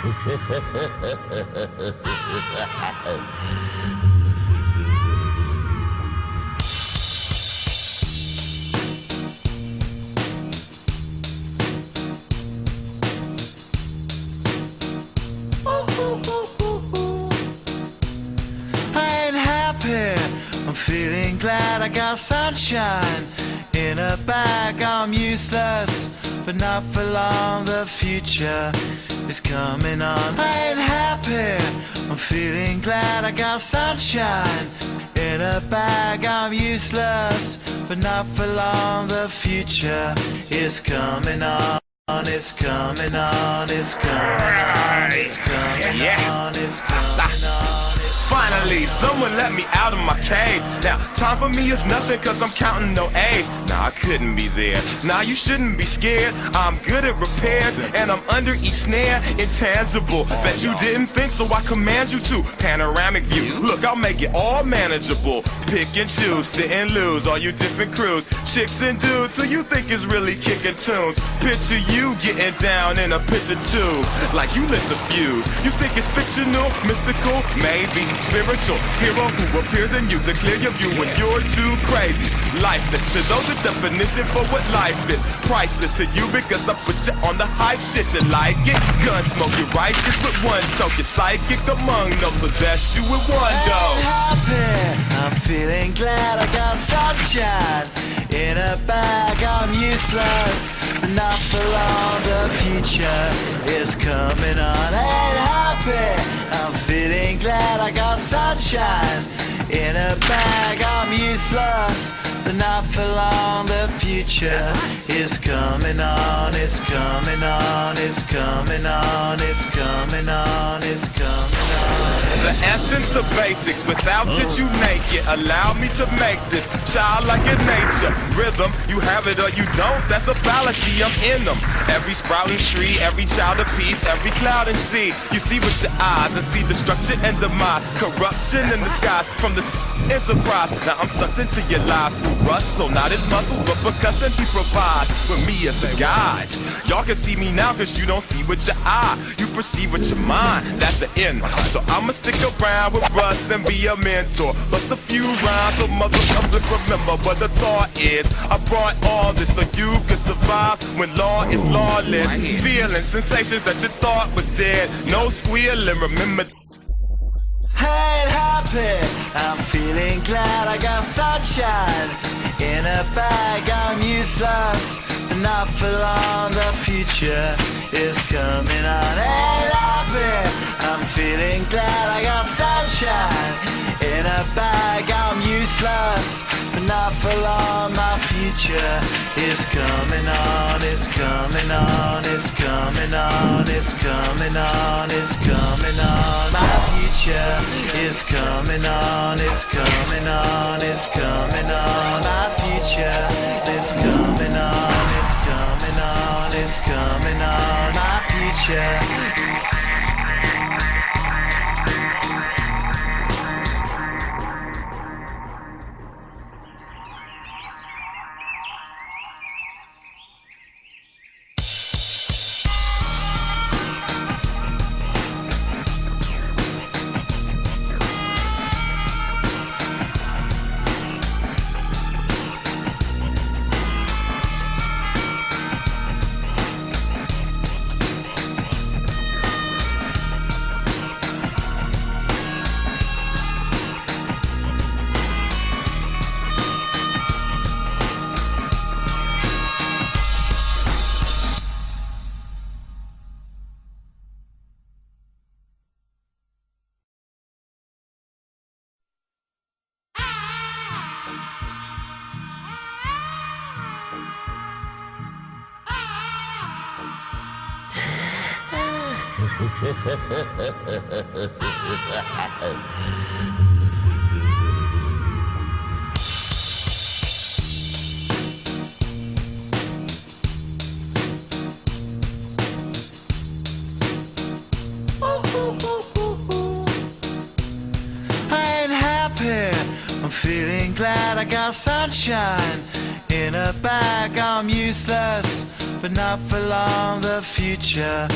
I'm feeling glad I got sunshine in a bag. I'm useless, but not for long. The future is coming on. I ain't happy. I'm feeling glad I got sunshine in a bag. I'm useless, but not for long. The future is coming on. It's coming on. It's coming on. It's coming on. It's coming on. Finally, someone let me out of my cage. Now, time for me is nothing cause I'm counting no A's. Nah, I couldn't be there. Nah, you shouldn't be scared. I'm good at repairs and I'm under each snare. Intangible, bet you didn't think, so I command you to. Panoramic view, look, I'll make it all manageable. Pick and choose, sit and lose, all you different crews. Chicks and dudes who you think is really kicking tunes. Picture you getting down in a picture too, like you lit the fuse. You think it's fictional, mystical, maybe spiritual hero who appears in you to clear your view when you're too crazy. Lifeless to those, the definition for what life is. Priceless to you because I put you on the hype shit. You like it? Gun smoke, you righteous with one toe. You're psychic among those, possess you with one go. Happy. I'm feeling glad I got sunshine in a bag. I'm useless, but not for long. The future is coming on. Ain't happy. I'm feeling glad I got sunshine in a bag. I'm useless, but not for long. The future is coming on. It's coming on. It's coming on. It's coming on. It's coming on. The essence, the basics, without it you naked. Allow me to make this childlike in nature. Rhythm, you have it or you don't, that's a fallacy, I'm in them. Every sprouting tree, every child of peace, every cloud and sea. You see with your eyes and see destruction and demise. Corruption in the skies from this enterprise. Now I'm sucked into your lives through rust, so not as muscles, but percussion he provides with me as a guide. Y'all can see me now cause you don't see with your eye. You perceive with your mind, that's the end. So I'ma stick around with Russ and be a mentor. Bust a few rhymes so motherfuckers remember what the thought is. I brought all this so you can survive when law is lawless. Feeling sensations that you thought was dead. No squealing, remember. Ain't happy. I'm feeling glad I got sunshine in a bag. I'm useless, but not for long. The future is coming on. Ain't happy. I'm feeling glad I got sunshine in a bag. I'm useless, but not for long. My future is coming on. It's coming on. It's coming on. It's coming on. It's coming on. My future is coming on. It's coming on. It's coming on. My future is coming on. It's coming on. It's coming on. My future. I ain't happy. I'm feeling glad I got sunshine In a bag, I'm useless, but not for long. The future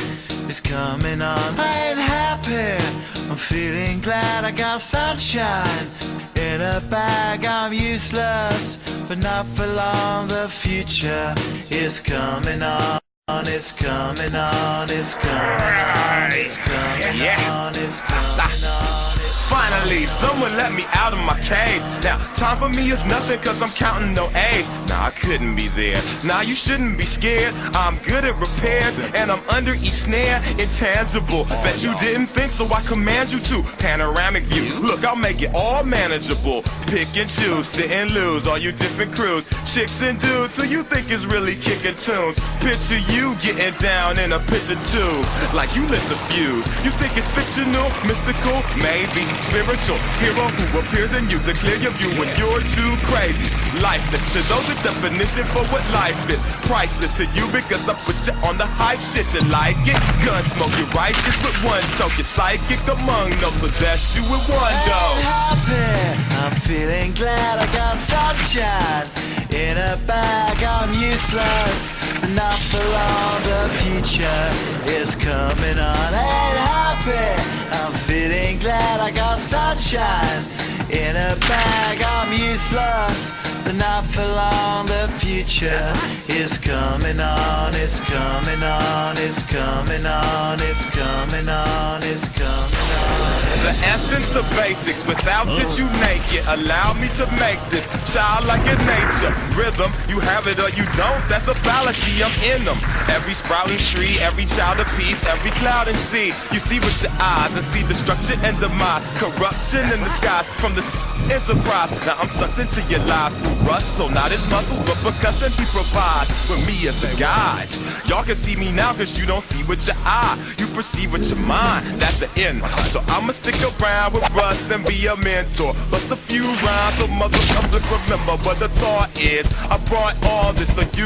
is coming on. I ain't happy, I'm feeling glad. I got sunshine. In a bag, I'm useless, but not for long. The future is coming on. It's coming on. It's coming on. It's coming on. It's coming on. Finally, someone let me out of my cage. Now, time for me is nothing cause I'm counting no A's. Nah, I couldn't be there. Nah, you shouldn't be scared. I'm good at repairs and I'm under each snare. Intangible. Bet you didn't think, so I command you to. Panoramic view. Look, I'll make it all manageable. Pick and choose, sit and lose. All you different crews, chicks and dudes who you think is really kicking tunes. Picture you getting down in a picture too, like you lit the fuse. You think it's fictional, mystical, maybe spiritual hero who appears in you to clear your view when you're too crazy. Lifeless to those, the definition for what life is. Priceless to you because I put you on the hype shit. You like it? Gun smoke, you're righteous with one toe. You're psychic among those, possess you with one go. Happy, I'm feeling glad. I got sunshine. In a bag, I'm useless, but not for long. The future is coming on. Ain't happy, I'm feeling glad. I got sunshine. In a bag, I'm useless, but not for long. The future is coming on. It's coming on. It's coming on. It's coming on. It's coming on. The essence, the basics, without it you naked. Allow me to make this childlike in nature. Rhythm, you have it or you don't, that's a fallacy, I'm in them. Every sprouting tree, every child of peace, every cloud and sea. You see with your eyes and see destruction and demise. Corruption in the skies from this enterprise. Now I'm sucked into your lives through rust, so not his muscles, but percussion he provides with me as a guide. Y'all can see me now cause you don't see with your eye. You perceive with your mind, that's the end. So I'ma stick around with Russ and be a mentor. Bust a few rhymes so mother comes to remember what the thought is. I brought all this so you